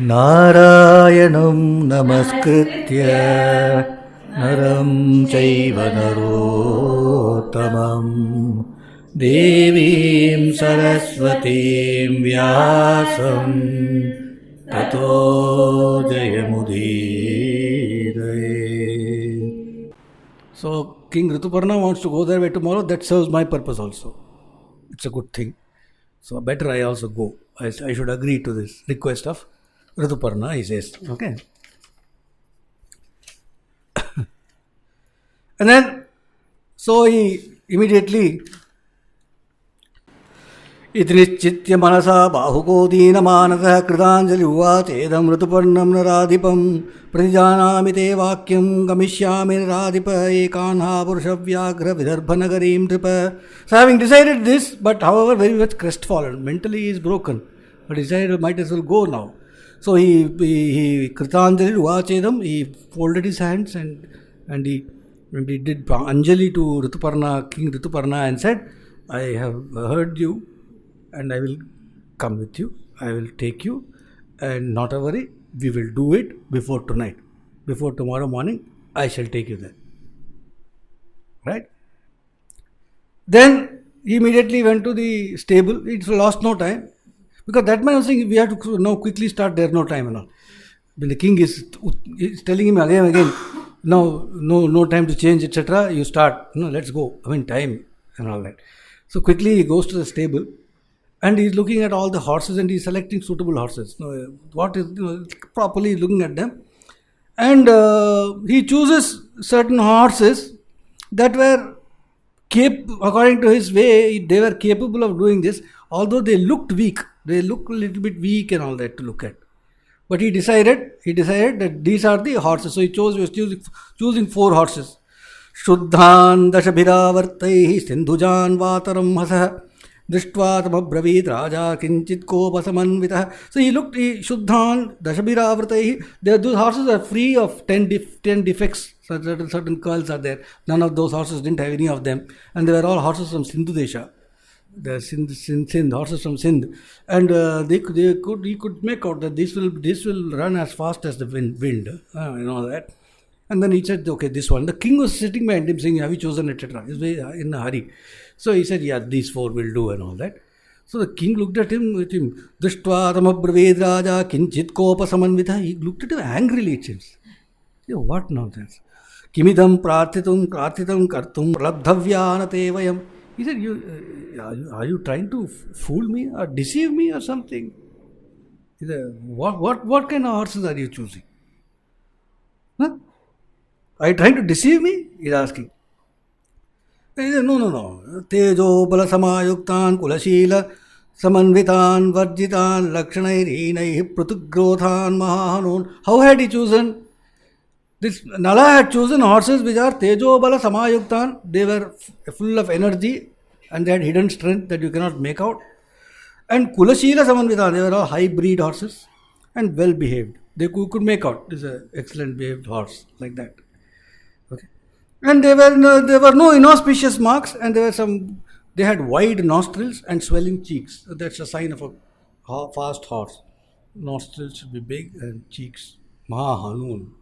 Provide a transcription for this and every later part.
नारायणं नमस्कृत्य नरं चैव नरोत्तमं देवीं सरस्वतीं व्यासं ततो जयमुदीरये. So King Rituparna wants to go there tomorrow. That serves my purpose also. It's a good thing. So better I also go. I should agree to this request of Rituparna, he says. Okay. And then, so he immediately इतनिश्चित्य मनसा बाहुको दीनमानसः कृताञ्जलि उवाच एदं ऋतुपर्णं नराधिपं प्रतिजानामि ते वाक्यं गमिष्यामि नराधिप एकान्हा पुरुषव्याघ्र विदर्भनगरीं नृप. So having decided this, but however very much crestfallen, mentally he is broken, but he decided might as well go now. So he Kritanjali Uvachedam, he folded his hands and he did Anjali to Rituparna, King Rituparna, and said, I have heard you and I will come with you, I will take you, and not a worry, we will do it before tonight. Before tomorrow morning, I shall take you there. Right? Then he immediately went to the stable. It lost no time. Because that man was saying, we have to now quickly start, there no time and all. When the king is telling him again and again, now no time to change, etc. You start, let's go. Time and all that. So quickly he goes to the stable and he's looking at all the horses and he's selecting suitable horses. What is, properly looking at them. And he chooses certain horses that were, according to his way, they were capable of doing this, although they looked weak. They look a little bit weak and all that to look at. But he decided that these are the horses. So he was choosing 4 horses. Shuddhan dashabhiravartaihi sindhujan vataram hasah drishtva tamabravit raja kinchit kopasamanvitah. So he looked, Shuddhan dashabhiravartaihi, those horses are free of 10 defects. Certain curls are there. None of those horses didn't have any of them. And they were all horses from Sindhu Desha. The Sindh, horses from Sindh, and he could make out that this will run as fast as the wind, and all that. And then he said, okay, this one. The king was sitting behind him saying, have you chosen, etc. He was in a hurry. So he said, yeah, these 4 will do and all that. So the king looked at him with him. Drishtva tamabraved raja kinchit kopasamanvitah. He looked at him angrily, it seems. What nonsense. Kimidam prarthitum kartum pralabdhavyānate vayam. He said, are you trying to fool me or deceive me or something? He said, what kind of horses are you choosing? Huh? Are you trying to deceive me? He is asking. He said, no. Tejo bala samayuktan kulashila samanvitan varjitan lakshanairinaih pratugrodhan mahahanun. How had he chosen? This Nala had chosen horses which are Tejo Bala Samayuktan. They were full of energy and they had hidden strength that you cannot make out. And Kulashila Samanvitan, they were all high breed horses and well behaved. They could make out this is an excellent behaved horse like that. Okay. And there were no inauspicious marks, and they had wide nostrils and swelling cheeks. That's a sign of a fast horse. Nostrils should be big and cheeks Mahahanun.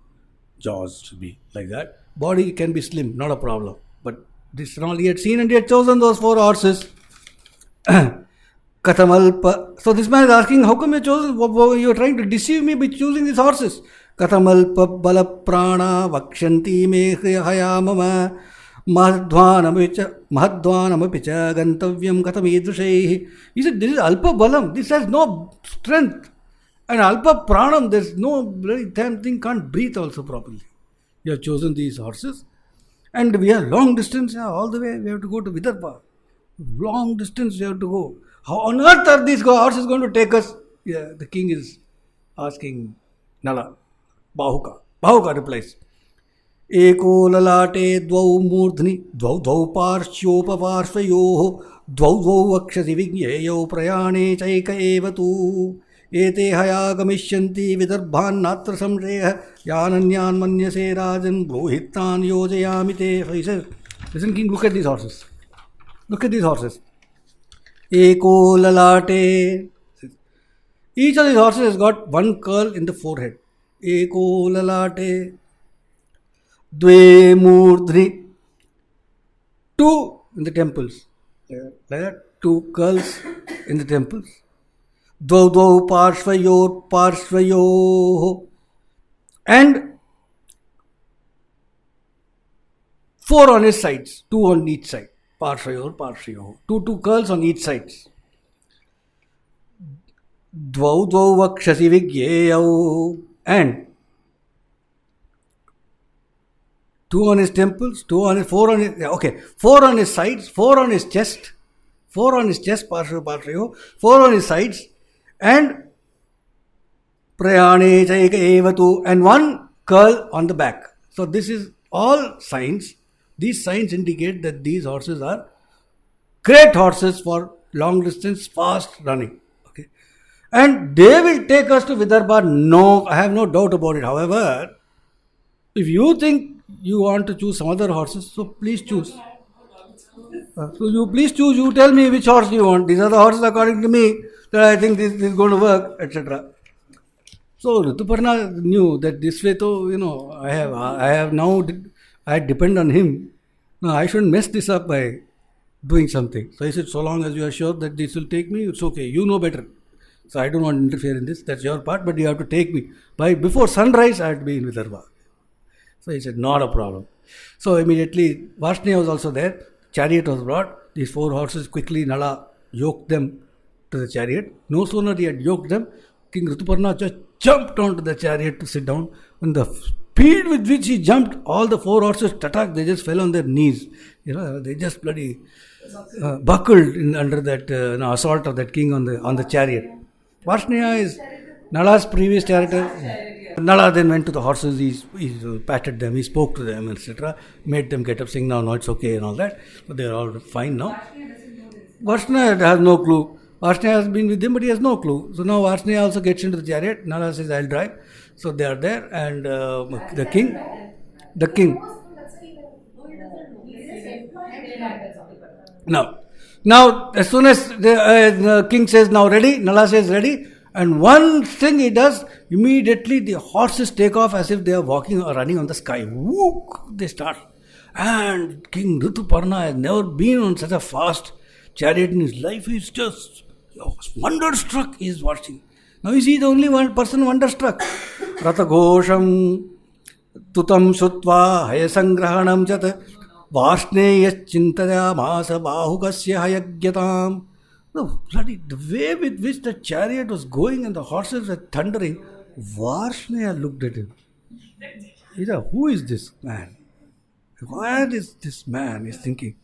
Jaws to be like that. Body can be slim, not a problem. But this is all he had seen, and he had chosen those 4 horses. Katamalpa. So this man is asking, how come you chosen? You are trying to deceive me by choosing these horses. Katamalpa bala prana vakshanti me hayamama mahadvanamapicha gantavyam katamidrushaihi. He said, this is alpa balam. This has no strength. And alpa pranam, there's no bloody damn thing, can't breathe also properly. You have chosen these horses. And we are long distance, all the way we have to go to Vidarbha. Long distance we have to go. How on earth are these horses going to take us? Yeah, the king is asking Nala. Bahuka replies. Eko lalate dvau murdhni dvau parshyopavarshvayoho dvau akshasi vigyeyo prayane chaika evatu. Ete haya gamishyanti vidarbhan natra samreyah yananyan manyase rajan brohittan yojayamite. So he says, listen king, look at these horses. Look at these horses. Eko lalate Each of these horses has got one curl in the forehead. Eko lalate, dve murdhri, two in the temples. Like that, two curls in the temples. Dvau dvau parshvayor parshvayo, and four on his sides, two on each side. Parshvayor parshvayo, two curls on each side. Dvau dvau vakshasi vigyeyau, and two on his temples, four on his sides, four on his chest, parshvayo parshvayo, four on his sides, and prayane chaika evatu, and one curl on the back. So this is all signs. These signs indicate that these horses are great horses for long distance, fast running. Okay, and they will take us to Vidarbha. No, I have no doubt about it. However, if you think you want to choose some other horses, so please choose. So you please choose. You tell me which horse you want. These are the horses according to me that I think this is going to work, etc. So Rituparna knew that this way, though, I depend on him. No, I shouldn't mess this up by doing something. So he said, so long as you are sure that this will take me, it's okay. You know better. So I don't want to interfere in this. That's your part, but you have to take me. Before sunrise, I have to be in Vidarbha. So he said, not a problem. So immediately, Varshnaya was also there. Chariot was brought. These four horses quickly, Nala yoked them to the chariot. No sooner he had yoked them, King Rituparna just jumped onto the chariot to sit down. When the speed with which he jumped, all the four horses, they just fell on their knees. They just bloody buckled under that assault of that king on the chariot. Varshnaya is Nala's previous character. Nala then went to the horses, he patted them, he spoke to them, etc. Made them get up, saying, no, it's okay and all that. But they are all fine now. Varshnaya has no clue. Varshnaya has been with him, but he has no clue. So now Varshnaya also gets into the chariot. Nala says, I'll drive. So they are there, and the king. Now, as soon as the king says, now ready, Nala says ready, and one thing he does, immediately the horses take off as if they are walking or running on the sky. Whoop, they start. And King Rituparna has never been on such a fast chariot in his life. He's just wonderstruck. He is watching. Now is he the only one person wonderstruck? Rataghosham tutam shutva hayasangrahanam chat Varshneyas chintaya masa bahukasya hayagyatam. The way with which the chariot was going and the horses were thundering, Varshnaya looked at him. He said, who is this man? Why is this man? He's thinking.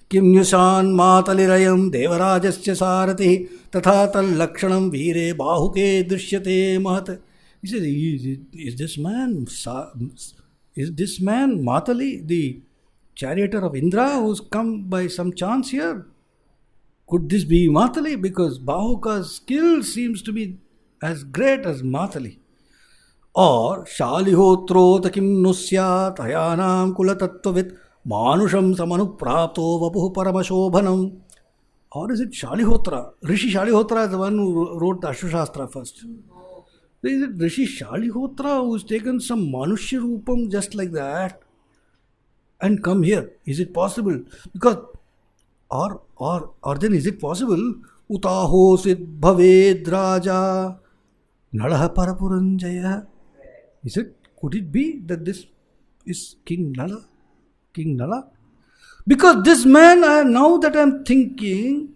Kim nyushan matalirayam devarajasya sarati tatha tal lakshanam veere bahuke drishyate mahat. He said, is this man Matali, the charioteer of Indra, who's come by some chance here? Could this be Matali? Because Bahuka's skill seems to be as great as Matali. Or Shalihotro takim nusyat hayanam kulatattavit manusham samanu prapto vapuh paramashobhanam. Or is it Shalihotra? Rishi Shalihotra is the one who wrote the Ashwashastra first. Is it Rishi Shalihotra who's taken some Manushya Rupam just like that and come here? Is it possible? Because or then is it possible? Utaho sid bhaved raja Nalaha parapuranjaya. Could it be that this is King Nala? King Nala? Because this man, now that I'm thinking,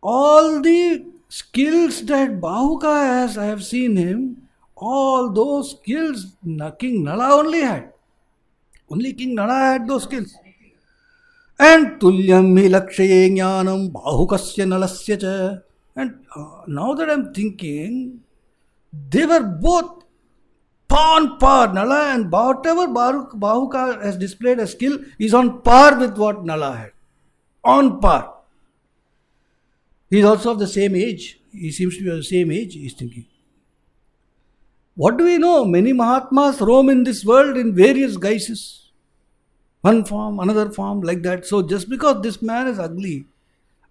all the skills that Bahuka has, I have seen him, all those skills King Nala only had. Only King Nala had those skills. And tulyam hi lakshaye jnanam bahukasya nalasya cha. And now that I'm thinking, they were both on par. Nala and whatever Bahuka has displayed as skill is on par with what Nala had. On par. He is also of the same age. He seems to be of the same age, he is thinking. What do we know? Many Mahatmas roam in this world in various guises. One form, another form, like that. So just because this man is ugly,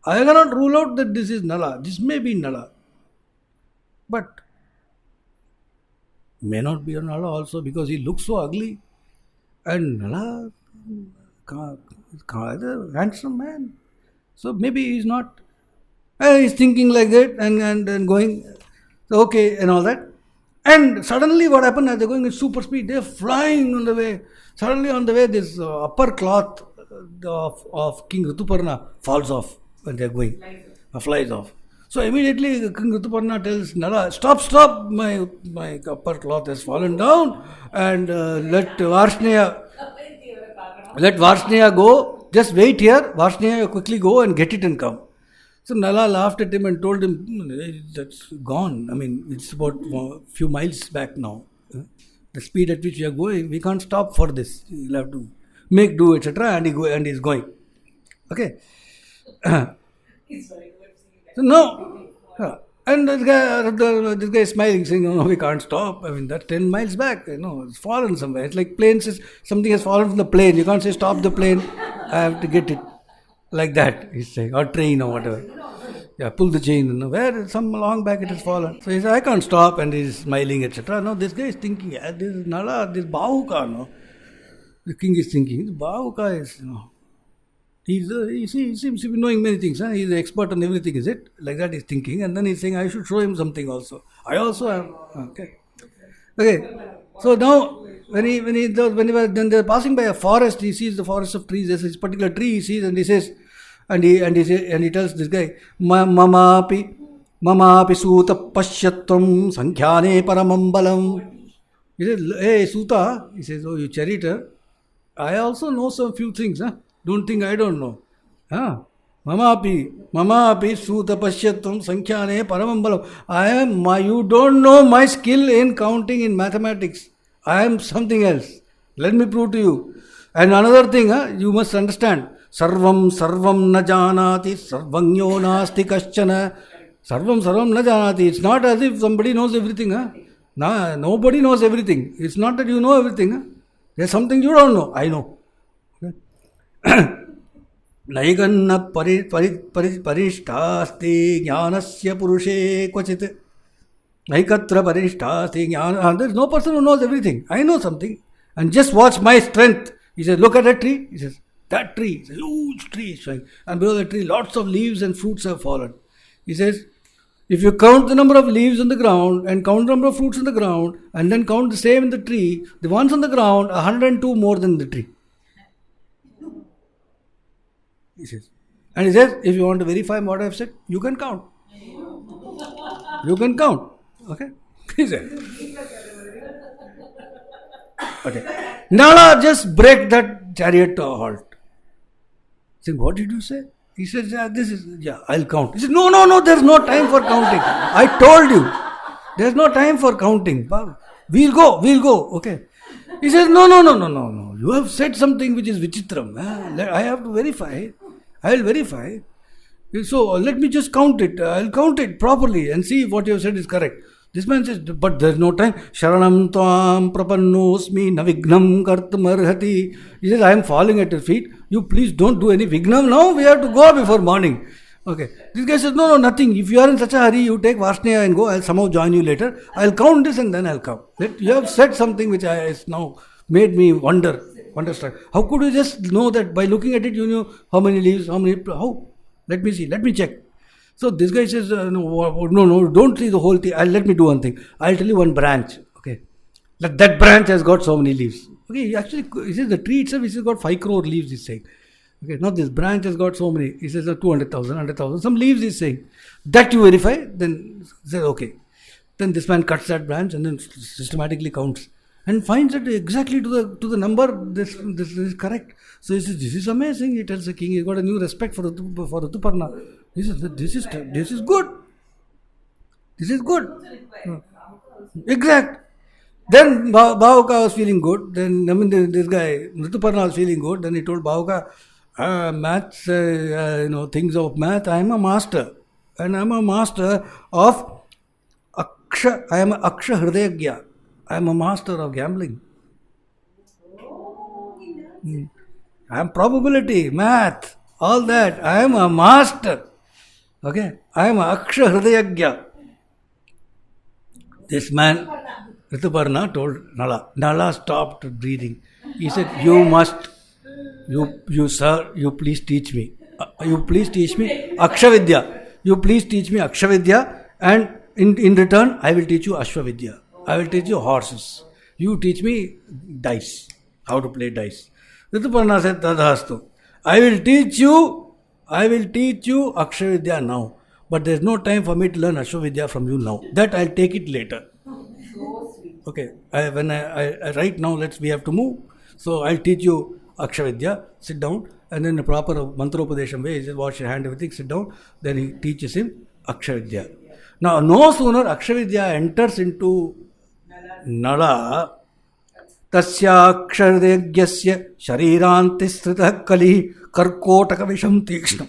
I cannot rule out that this is Nala. This may be Nala. But may not be a Nala also because he looks so ugly. And Nala is a handsome man. So maybe he's not. He's thinking like that and going, okay, and all that. And suddenly what happened as they're going at super speed, they're flying on the way. Suddenly on the way, this upper cloth of King Rituparna falls off when they're going. Flies off. So immediately King Rituparna tells Nala, stop, my upper cloth has fallen down and let Varshnaya go. Just wait here. Varshnaya quickly go and get it and come. So Nala laughed at him and told him, that's gone. I mean, it's about a few miles back now. The speed at which we are going, we can't stop for this. You'll have to make do, etc. And he's going. Okay. So no. And this guy is smiling, saying, no, we can't stop. I mean, that's 10 miles back. It's fallen somewhere. It's like planes, something has fallen from the plane. You can't say, stop the plane. I have to get it. Like that, he's saying, or train or whatever. Yeah, pull the chain. Where some long back it has fallen. So he said, I can't stop, and he's smiling, etc. No, this guy is thinking, this is Nala, this Bahuka, no. The king is thinking, Bahuka is, he seems to be knowing many things. He's an expert on everything, is it? Like that he's thinking, and then he's saying, I should show him something also. I also am. Okay. So now, when they're passing by a forest, he sees the forest of trees. There's this particular tree he sees, and he says, and he tells this guy, Mamapi Suta Pashyatvam Sankhyaane Paramambalam. He says, hey Suta, he says, oh, you charioteer, I also know some few things. Don't think I don't know. Mamapi Suta Pashyatvam Sankhyaane Paramambalam. You don't know my skill in counting in mathematics. I am something else. Let me prove to you. And another thing, you must understand. Sarvam na janati, sarvagyo nasti kaschana. Sarvam na janati. It's not as if somebody knows everything. Nobody knows everything. It's not that you know everything. There's something you don't know. I know. Naiganna parishthasti jnanasya purushe kvachit. Naikatra parishthasti jnana. There's no person who knows everything. I know something. And just watch my strength. He says, look at that tree. He says, that tree is a huge tree. And below the tree, lots of leaves and fruits have fallen. He says, if you count the number of leaves on the ground and count the number of fruits on the ground and then count the same in the tree, the ones on the ground are 102 more than the tree. He says. And he says, if you want to verify what I have said, you can count. You can count. Okay? He said. Okay. Nala just break that chariot to a halt. He said, what did you say? He says, I'll count. He said, no, there's no time for counting. I told you. There's no time for counting. We'll go. Okay. He says, no. You have said something which is vichitram. I have to verify. I will verify. So let me just count it. I'll count it properly and see if what you have said is correct. This man says, but there's no time. Sharanam tvam prapannosmi navignam kartumarhati. He says, I am falling at your feet. You please don't do any vignam now. We have to go before morning. Okay. This guy says, no, nothing. If you are in such a hurry, you take Varshnaya and go. I'll somehow join you later. I'll count this and then I'll come. You have said something which has now made me wonderstruck. How could you just know that by looking at it, you knew how many leaves, how? Let me see. Let me check. So this guy says, no, don't see the whole thing. Let me do one thing. I'll tell you one branch. Okay. That branch has got so many leaves. Okay, he says the tree itself, he says got 5 crore leaves, he's saying. Okay, not this branch has got so many. He says 200,000, 100,000. Some leaves he's saying. That you verify, then he says, okay. Then this man cuts that branch and then systematically counts. And finds that exactly to the number, this is correct. So he says, this is amazing. He tells the king, he's got a new respect for Rituparna. He says, this is good. This is good. Exact. Then Bahuka was feeling good. Then this guy, Rituparna was feeling good. Then he told Bahuka, maths, things of math, I am a master. And I am a master of Aksha. I am Aksha Hridayagya. I am a master of gambling. I am probability, math, all that. I am a master. Okay? I am Aksha Hridayagya. This man, Rituparna, told Nala. Nala stopped breathing. He said, "You must, you sir, you please teach me. You please teach me Akshavidya. You please teach me Akshavidya, and in return, I will teach you Ashwavidya. I will teach you horses. You teach me dice, how to play dice." Rituparna said, "Tadhastu. I will teach you Akshavidya now. But there is no time for me to learn Ashwavidya from you now. That I'll take it later." Okay, right now, we have to move. So I'll teach you Akshavidya. Sit down, and then the proper mantropadesham way, he says, wash your hand, everything, sit down. Then he teaches him Akshavidya. Now, no sooner Akshavidya enters into Nala, tasyaksharyajyasya sharirantisthritah kali karkotaka visham tikshnam.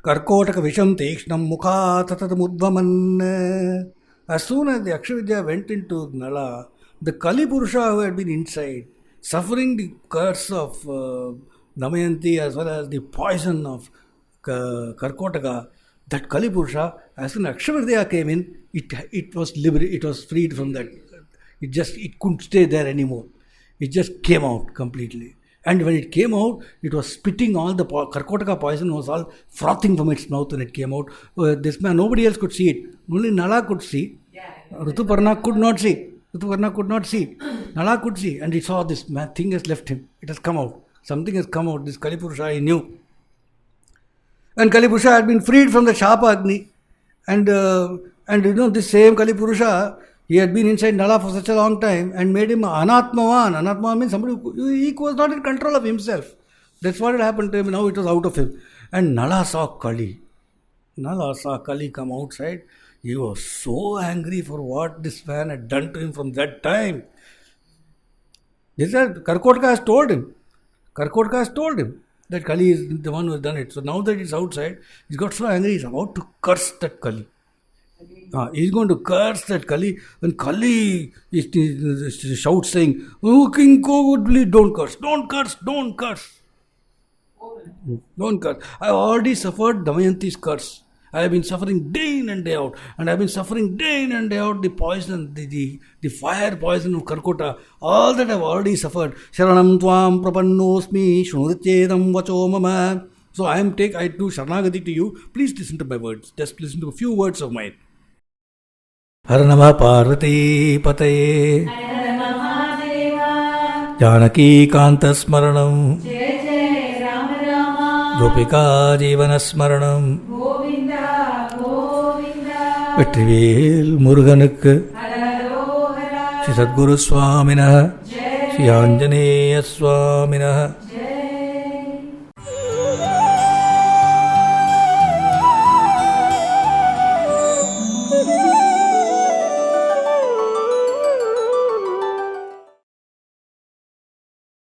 Karkotaka visham tikshnam mukha tatatmudvaman. As soon as the Akshavidya went into Nala, the Kali Purusha who had been inside, suffering the curse of Damayanti as well as the poison of Karkotaka, that Kali Purusha, as soon as Akshavidya came in, it was freed from that. It couldn't stay there anymore. It just came out completely. And when it came out, it was spitting all the Karkotaka poison was all frothing from its mouth when it came out. This man, nobody else could see it. Only Nala could see. Rituparna could not see. Nala could see. And he saw this thing has left him. It has come out. Something has come out. This Kali Purusha he knew. And Kali Purusha had been freed from the Shapa Agni. And this same Kali Purusha, he had been inside Nala for such a long time and made him Anatmavan. Anatmavan means somebody he was not in control of himself. That's what had happened to him. Now it was out of him. And Nala saw Kali come outside. He was so angry for what this man had done to him from that time. Karkotaka has told him that Kali is the one who has done it. So now that he's outside, he's got so angry, he's about to curse that Kali. He's going to curse that Kali. When Kali shouts saying, "Oh King Cowardly, don't curse. Don't curse. I have already suffered Damayanti's curse. I have been suffering day in and day out. And I have been suffering day in and day out the poison, the fire poison of Karkota. All that I have already suffered. Sharanam Tvam Prapannosmi Shunurityedam Vacho Mama." So I do Sharanagati to you. Please listen to my words. Just listen to a few words of mine. Har Namah Parvati Pataye Janaki Kanta Smaranam Gopika Jivana Smaranam Vetrivel Muruganukku Shri Sadguru Swaminah Shri Anjaneya Swaminah